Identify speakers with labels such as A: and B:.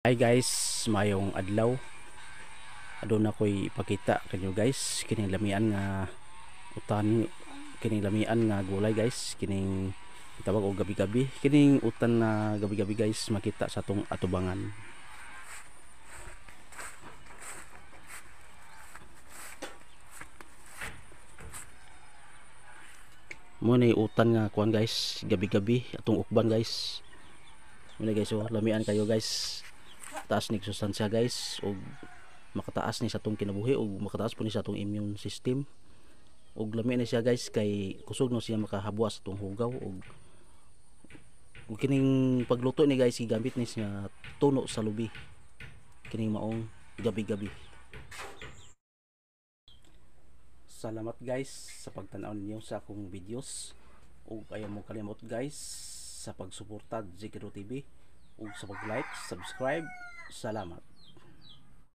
A: Hi guys, mayong adlaw. Aduna ko'y ipakita kanyo guys kining lamian nga utan, kining lamian nga gulay guys, kining tawag og gabi-gabi. Kining utan na gabi-gabi guys makita sa atong atubangan. Mo ni utan nga kuan guys, gabi-gabi atong ukban guys. Mo guys, oh, lamian kayo guys. Taas ni sustansya guys og makataas ni sa atong kinabuhi og makataas po ni sa atong immune system. Og lami na siya guys kay kusog no siya makahabwa sa atong hugaw og kining pagluto ni guys gigamit ni siya tuno sa lubi. Kining maong gabi-gabi. Salamat guys sa pagtan-aw ninyo sa akong videos ug ayaw mo kalimot guys sa pagsuporta Zikiro TV ug sa pag-like, subscribe. Salamat.